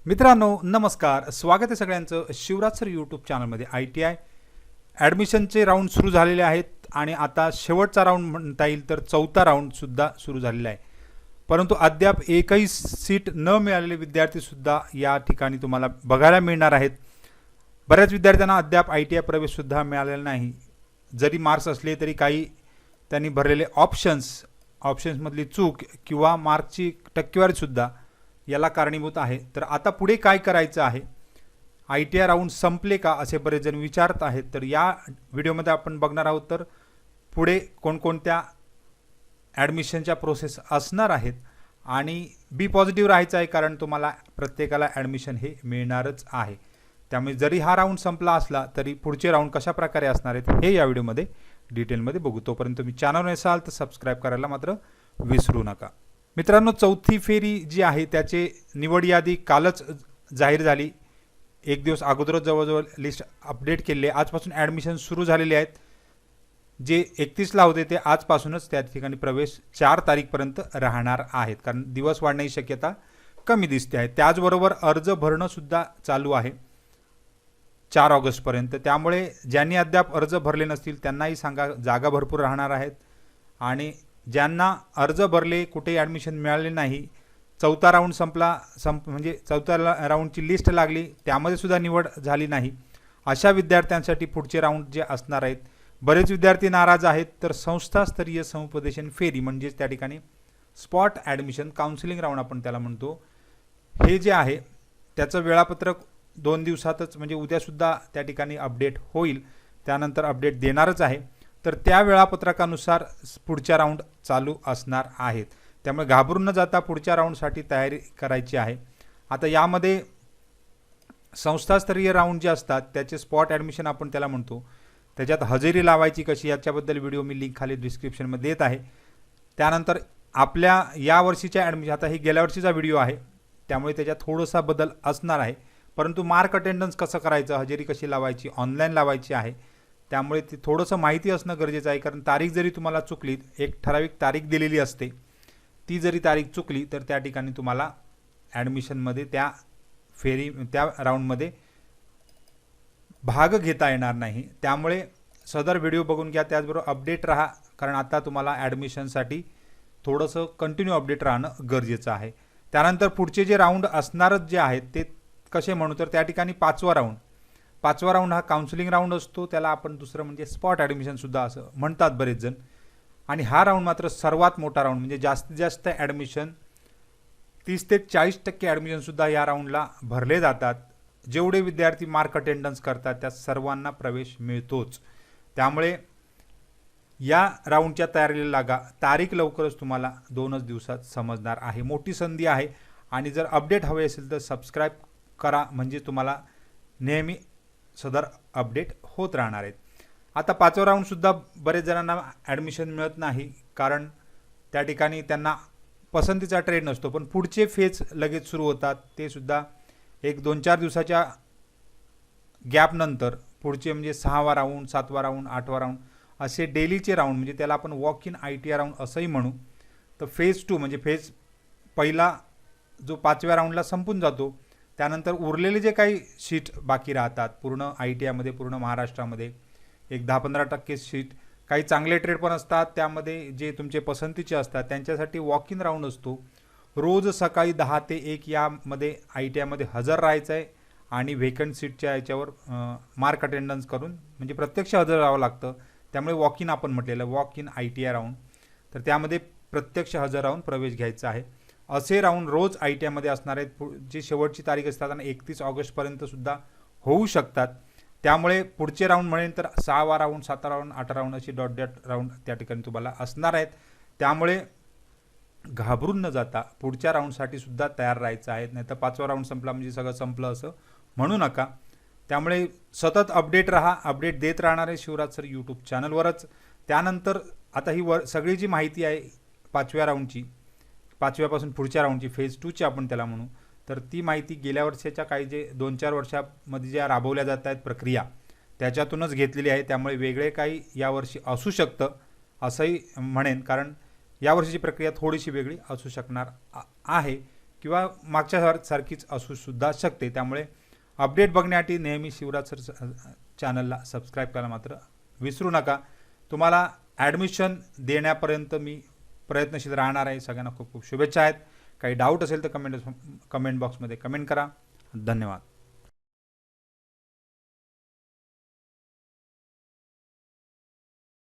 मित्रांनो नमस्कार, स्वागत आहे सगळ्यांचं शिवराज सर यूट्यूब चॅनलमध्ये। ITI ॲडमिशनचे राऊंड सुरू झालेले आहेत आणि आता शेवटचा राऊंड म्हणता येईल तर चौथा राऊंडसुद्धा सुरू झालेला आहे। परंतु अद्याप एकही सीट न मिळालेले विद्यार्थीसुद्धा या ठिकाणी तुम्हाला बघायला मिळणार आहेत। बऱ्याच विद्यार्थ्यांना अद्याप ITI प्रवेशसुद्धा मिळालेला नाही। जरी मार्क्स असले तरी काही त्यांनी भरलेले ऑप्शन्समधली चूक किंवा मार्कची टक्केवारीसुद्धा याला कारणीभूत आहे। तर आता पुढे काय करायचं आहे, ITI राऊंड संपले का असे बरेच जण विचारत आहेत। तर या व्हिडिओमध्ये आपण बघणार आहोत तर पुढे कोणकोणत्या ॲडमिशनच्या प्रोसेस असणार आहेत आणि बी पॉझिटिव्ह राहायचं आहे, कारण तुम्हाला प्रत्येकाला ॲडमिशन हे मिळणारच आहे। त्यामुळे जरी हा राऊंड संपला असला तरी पुढचे राऊंड कशा प्रकारे असणार आहेत हे या व्हिडिओमध्ये डिटेलमध्ये बघू। तोपर्यंत तुम्ही चॅनलवर असाल तर सबस्क्राईब करायला मात्र विसरू नका। मित्रांनो, चौथी फेरी जी आहे त्याचे निवड यादी कालच जाहीर झाली। एक दिवस अगोदरच जवळजवळ लिस्ट अपडेट केली आहे। आजपासून ॲडमिशन सुरू झालेले आहेत। जे 31ला होते ते आजपासूनच त्या ठिकाणी प्रवेश 4 तारीखपर्यंत राहणार आहेत, कारण दिवस वाढण्याची शक्यता कमी दिसते आहे। त्याचबरोबर अर्ज भरणं सुद्धा चालू आहे 4 ऑगस्टपर्यंत। त्यामुळे ज्यांनी अद्याप अर्ज भरले नसतील त्यांनाही सांगा, जागा भरपूर राहणार आहेत। आणि ज्यांना अर्ज भरले कुठे ॲडमिशन मिळाले नाही, चौथा राऊंड म्हणजे चौथ्या राऊंडची लिस्ट लागली त्यामध्ये सुद्धा निवड झाली नाही, अशा विद्यार्थ्यांसाठी पुढचे राऊंड जे असणार आहेत। बरेच विद्यार्थी नाराज आहेत, तर संस्थास्तरीय समुपदेशन फेरी म्हणजेच त्या ठिकाणी स्पॉट ॲडमिशन काउन्सिलिंग राऊंड आपण त्याला म्हणतो, हे जे आहे त्याचं वेळापत्रक 2 दिवसातच म्हणजे उद्यासुद्धा त्या ठिकाणी अपडेट होईल। त्यानंतर अपडेट देणारच आहे। तर त्या वेळापत्रकानुसार पुढच्या राऊंड चालू असणार आहेत। त्यामुळे घाबरून न जाता पुढच्या राऊंडसाठी तयारी करायची आहे। आता यामध्ये संस्थास्तरीय राऊंड जे असतात त्याचे स्पॉट ॲडमिशन आपण त्याला म्हणतो, त्याच्यात हजेरी लावायची कशी याच्याबद्दल व्हिडिओ मी लिंक खाली डिस्क्रिप्शनमध्ये देत आहे। त्यानंतर आपल्या या वर्षीच्या ॲडमिशन, आता ही गेल्या वर्षीचा व्हिडिओ आहे त्यामुळे त्याच्यात थोडासा बदल असणार आहे, परंतु मार्क अटेंडन्स कसं करायचं, हजेरी कशी लावायची, ऑनलाईन लावायची आहे, त्यामुळे ते थोडंसं माहिती असणं गरजेचं आहे। कारण तारीख जरी तुम्हाला चुकली, एक ठराविक तारीख दिलेली असते, ती जरी तारीख चुकली तर त्या ठिकाणी तुम्हाला ॲडमिशनमध्ये त्या राऊंडमध्ये भाग घेता येणार नाही। त्यामुळे सदर व्हिडिओ बघून घ्या, त्याचबरोबर अपडेट राहा, कारण आता तुम्हाला ॲडमिशनसाठी थोडंसं कंटिन्यू अपडेट राहणं गरजेचं आहे। त्यानंतर पुढचे जे राऊंड असणारच जे आहेत ते कसे म्हणू, तर त्या ठिकाणी पाचवा राऊंड हा काउन्सिलिंग राऊंड असतो, त्याला आपण दुसरं म्हणजे स्पॉट ॲडमिशनसुद्धा असं म्हणतात बरेच जण। आणि हा राऊंड मात्र सर्वात मोठा राऊंड, म्हणजे जास्तीत जास्त ॲडमिशन 30 ते 40% ॲडमिशनसुद्धा या राऊंडला भरले जातात। जेवढे विद्यार्थी मार्क अटेंडन्स करतात त्या सर्वांना प्रवेश मिळतोच। त्यामुळे या राऊंडच्या तयारीला लागा, तारीख लवकरच तुम्हाला 2च दिवसात समजणार आहे। मोठी संधी आहे आणि जर अपडेट हवे असेल तर सबस्क्राईब करा, म्हणजे तुम्हाला नेहमी सदर अपडेट होत राहणार आहेत। आता 5वा राऊंडसुद्धा बरेच जणांना ॲडमिशन मिळत नाही, कारण त्या ठिकाणी त्यांना पसंतीचा ट्रेड नसतो, पण पुढचे फेज लगेच सुरू होतात। ते सुद्धा एक 2-4 दिवसाच्या गॅपनंतर पुढचे म्हणजे 6वा राऊंड, 7वा राऊंड, 8वा राऊंड असे डेलीचे राऊंड, म्हणजे त्याला आपण वॉक इन ITI राऊंड असंही म्हणू। तर फेज 2 म्हणजे फेज पहिला जो 5व्या राऊंडला संपून जातो, त्यानंतर उरलेले जे काही सीट बाकी राहतात पूर्ण ITIमध्ये, पूर्ण महाराष्ट्रामध्ये एक 10-15% सीट, काही चांगले ट्रेड पण असतात त्यामध्ये, जे तुमचे पसंतीचे असतात त्यांच्यासाठी वॉक इन राऊंड असतो। रोज सकाळी 10 ते 1 यामध्ये ITIमध्ये हजर राहायचं आहे आणि व्हेकंट सीटच्या याच्यावर मार्क अटेंडन्स करून म्हणजे प्रत्यक्ष हजर राहावं लागतं। त्यामुळे वॉक इन आपण म्हटलेलं वॉक इन ITI राऊंड, तर त्यामध्ये प्रत्यक्ष हजर राहून प्रवेश घ्यायचा आहे। असे राऊंड रोज ITIमध्ये असणार आहेत, जी शेवटची तारीख असतात आणि 31 ऑगस्टपर्यंत सुद्धा होऊ शकतात। त्यामुळे पुढचे राऊंड म्हणेन तर 6वा राऊंड, 7वा राऊंड, 8वा राऊंड अशी डॉट राऊंड त्या ठिकाणी तुम्हाला असणार आहेत। त्यामुळे घाबरून न जाता पुढच्या राऊंडसाठी सुद्धा तयार राहायचं आहे, नाही तर 5वा राऊंड संपला म्हणजे सगळं संपलं असं म्हणू नका। त्यामुळे सतत अपडेट राहा, अपडेट देत राहणार आहे शिवराज सर यूट्यूब चॅनलवरच। त्यानंतर आता ही सगळी जी माहिती आहे 5व्या राऊंडची, 5व्यापासून पुढच्या राऊंडची फेज 2ची आपण त्याला म्हणू, तर ती माहिती गेल्या वर्षाच्या काही जे 2-4 वर्षामध्ये ज्या राबवल्या जात आहेत प्रक्रिया त्याच्यातूनच घेतलेली आहे। त्यामुळे वेगळे काही यावर्षी असू शकतं असंही म्हणेन, कारण यावर्षीची प्रक्रिया थोडीशी वेगळी असू शकणार आहे। किंवा मागच्या सारखीच असू सुद्धा शकते. त्यामुळे अपडेट बघण्यासाठी नेहमी शिवराज सर चॅनलला सबस्क्राईब करायला मात्र विसरू नका. तुम्हाला ॲडमिशन देण्यापर्यंत मी प्रयत्नशील राहणार आहे. सगळ्यांना खूप खूप शुभेच्छा आहेत. काही डाऊट असेल तर कमेंट बॉक्समध्ये कमेंट करा. धन्यवाद.